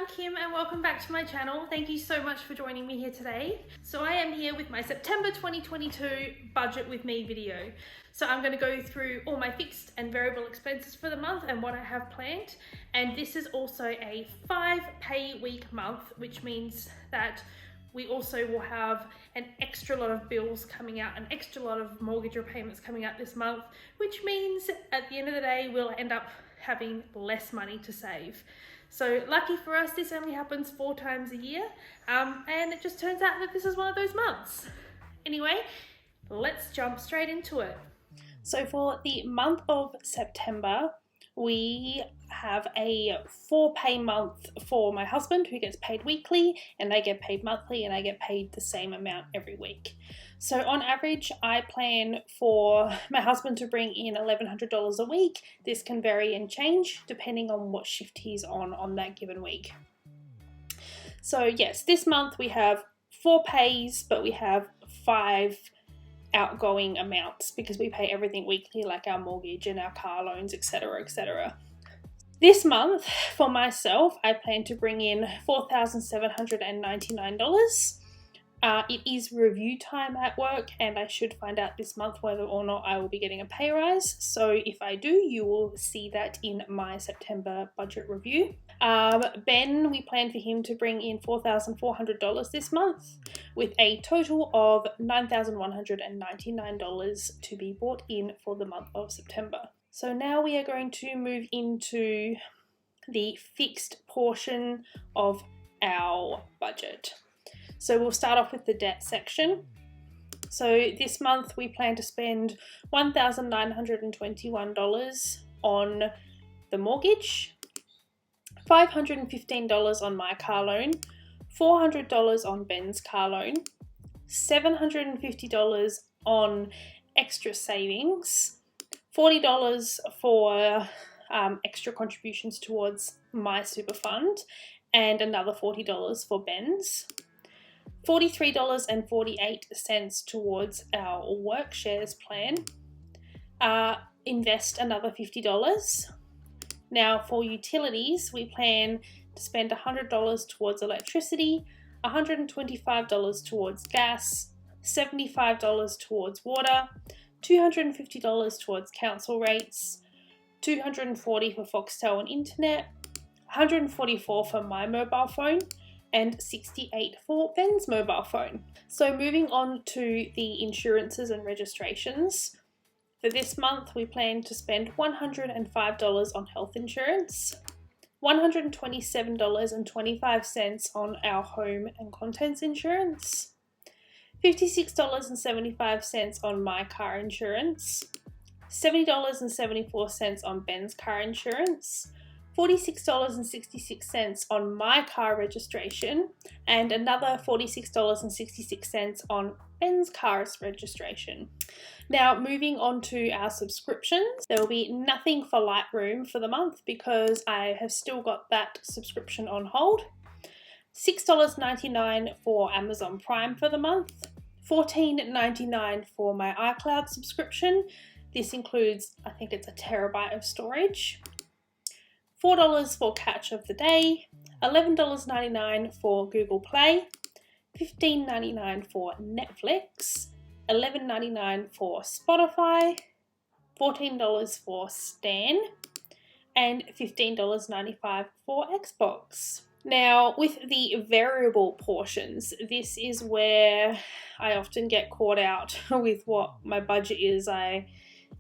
I'm Kim and welcome back to my channel. Thank you so much for joining me here today. So I am here with my September 2022 budget with me video. So I'm going to go through all my fixed and variable expenses for the month and what I have planned. And this is also a 5-pay week month, which means that we also will have an extra lot of bills coming out, an extra lot of mortgage repayments coming out this month, which means at the end of the day, we'll end up having less money to save. So lucky for us, this only happens 4 times a year, and it just turns out that this is one of those months. Anyway, let's jump straight into it. So for the month of September, we have a 4-pay month for my husband, who gets paid weekly, and I get paid monthly, and I get paid the same amount every week. So on average, I plan for my husband to bring in $1,100 a week. This can vary and change depending on what shift he's on that given week. So yes, this month we have 4 pays, but we have 5 outgoing amounts because we pay everything weekly, like our mortgage and our car loans, etc., etc. This month for myself, I plan to bring in $4,799. It is review time at work, and I should find out this month whether or not I will be getting a pay rise. So if I do, you will see that in my September budget review. Ben, we plan for him to bring in $4,400 this month, with a total of $9,199 to be brought in for the month of September. So now we are going to move into the fixed portion of our budget. So we'll start off with the debt section. So this month we plan to spend $1,921 on the mortgage, $515 on my car loan, $400 on Ben's car loan, $750 on extra savings, $40 for extra contributions towards my super fund, and another $40 for Ben's. $43.48 towards our work shares plan. Invest another $50. Now for utilities, we plan to spend $100 towards electricity, $125 towards gas, $75 towards water, $250 towards council rates, $240 for Foxtel and internet, $144 for my mobile phone, and $68 for Ben's mobile phone. So moving on to the insurances and registrations. For this month, we plan to spend $105 on health insurance, $127.25 on our home and contents insurance, $56.75 on my car insurance, $70.74 on Ben's car insurance, $46.66 on my car registration, and another $46.66 on Ben's car's registration. Now moving on to our subscriptions, there will be nothing for Lightroom for the month because I have still got that subscription on hold. $6.99 for Amazon Prime for the month, $14.99 for my iCloud subscription. This includes, I think it's 1 terabyte of storage. $4 for Catch of the Day, $11.99 for Google Play, $15.99 for Netflix, $11.99 for Spotify, $14 for Stan, and $15.95 for Xbox. Now, with the variable portions, this is where I often get caught out with what my budget is. I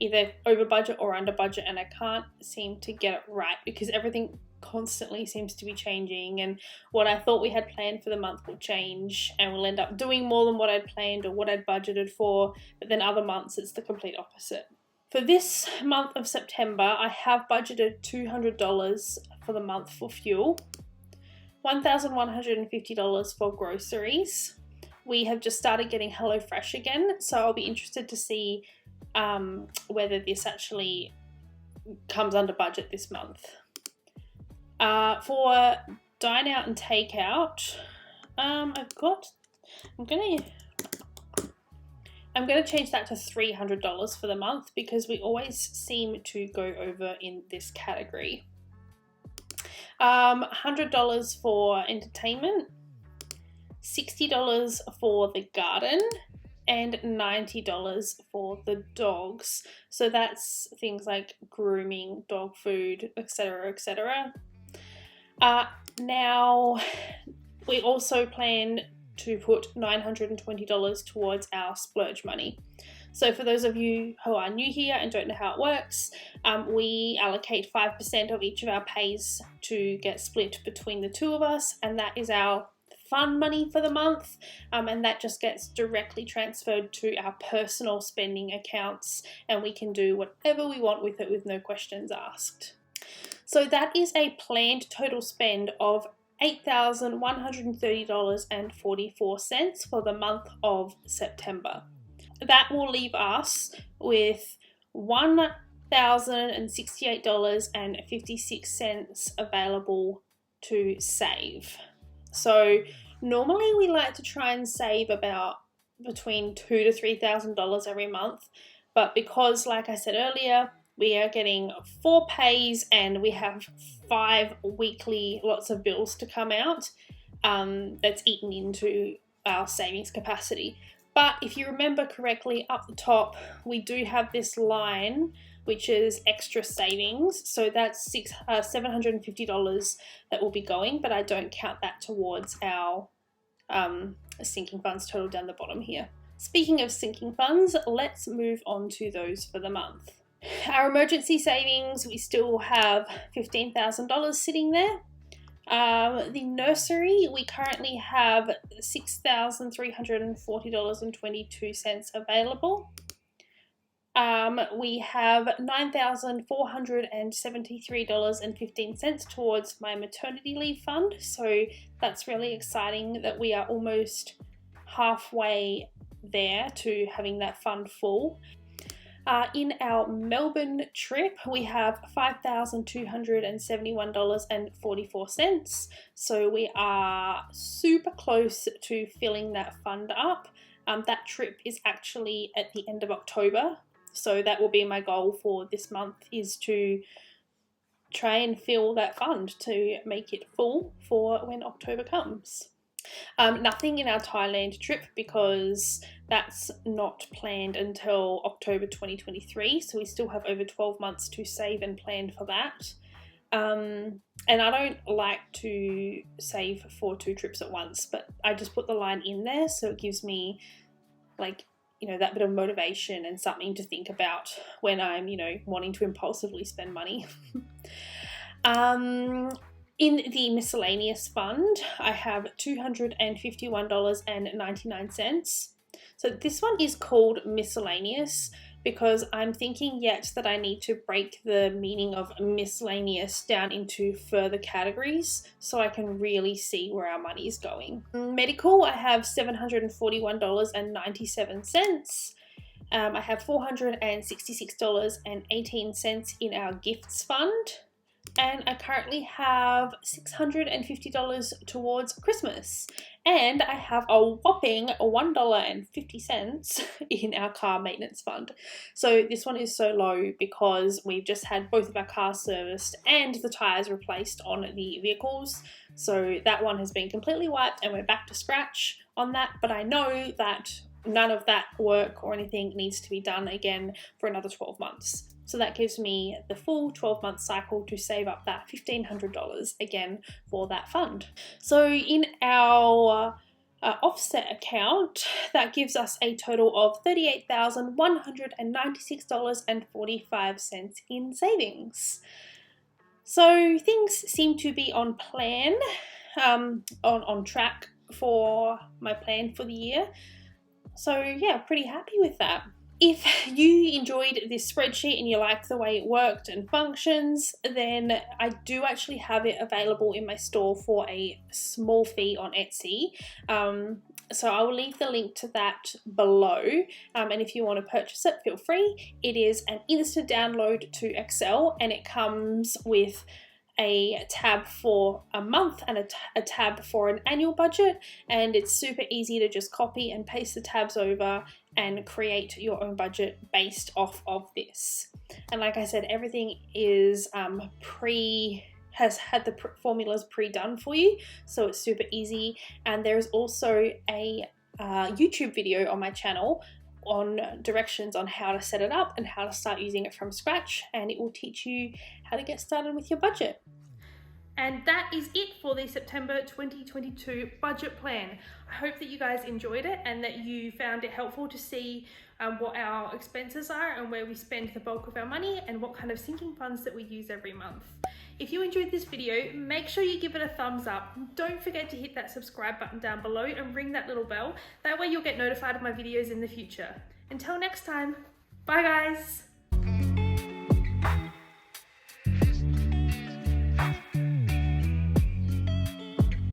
either over budget or under budget, and I can't seem to get it right because everything constantly seems to be changing, and what I thought we had planned for the month will change and we'll end up doing more than what I'd planned or what I'd budgeted for, but then other months it's the complete opposite. For this month of September, I have budgeted $200 for the month for fuel, $1,150 for groceries. We have just started getting HelloFresh again, so I'll be interested to see whether this actually comes under budget this month. For dine out and takeout, I'm gonna change that to $300 for the month because we always seem to go over in this category. $100 for entertainment, $60 for the garden, and $90 for the dogs. So that's things like grooming, dog food, etc., etc. Now, we also plan to put $920 towards our splurge money. So for those of you who are new here and don't know how it works, we allocate 5% of each of our pays to get split between the two of us, and that is our fun money for the month, and that just gets directly transferred to our personal spending accounts, and we can do whatever we want with it with no questions asked. So that is a planned total spend of $8,130.44 for the month of September. That will leave us with $1,068.56 available to save. So normally we like to try and save about between $2,000 to $3,000 every month, but because, like I said earlier, we are getting 4 pays and we have 5 weekly lots of bills to come out, that's eaten into our savings capacity. But if you remember correctly, up the top, we do have this line, which is extra savings. So that's $750 that will be going, but I don't count that towards our sinking funds total down the bottom here. Speaking of sinking funds, let's move on to those for the month. Our emergency savings, we still have $15,000 sitting there. The nursery, we currently have $6,340.22 available. We have $9,473.15 towards my maternity leave fund, so that's really exciting that we are almost halfway there to having that fund full. In our Melbourne trip, we have $5,271.44, so we are super close to filling that fund up. That trip is actually at the end of October, so that will be my goal for this month, is to try and fill that fund to make it full for when October comes. Nothing in our Thailand trip because that's not planned until October 2023, so we still have over 12 months to save and plan for that. And I don't like to save for 2 trips at once, but I just put the line in there so it gives me, like, you know, that bit of motivation and something to think about when I'm, you know, wanting to impulsively spend money. In the miscellaneous fund, I have $251.99. So this one is called miscellaneous because I'm thinking yet that I need to break the meaning of miscellaneous down into further categories so I can really see where our money is going. Medical, I have $741.97. I have $466.18 in our gifts fund. And I currently have $650 towards Christmas. And I have a whopping $1.50 in our car maintenance fund. So this one is so low because we've just had both of our cars serviced and the tyres replaced on the vehicles. So that one has been completely wiped and we're back to scratch on that. But I know that none of that work or anything needs to be done again for another 12 months. So that gives me the full 12-month cycle to save up that $1,500 again for that fund. So in our offset account, that gives us a total of $38,196.45 in savings. So things seem to be on plan, on track for my plan for the year. So yeah, pretty happy with that. If you enjoyed this spreadsheet and you like the way it worked and functions, then I do actually have it available in my store for a small fee on Etsy. So I will leave the link to that below. And if you want to purchase it, feel free. It is an instant download to Excel and it comes with a tab for a month and a tab for an annual budget, and it's super easy to just copy and paste the tabs over and create your own budget based off of this. And like I said, everything is has had the formulas pre-done for you, so it's super easy. And there's also a YouTube video on my channel on directions on how to set it up and how to start using it from scratch, and it will teach you how to get started with your budget. And that is it for the September 2022 budget plan. I hope that you guys enjoyed it and that you found it helpful to see what our expenses are and where we spend the bulk of our money and what kind of sinking funds that we use every month. If you enjoyed this video, make sure you give it a thumbs up. Don't forget to hit that subscribe button down below and ring that little bell. That way you'll get notified of my videos in the future. Until next time, bye guys!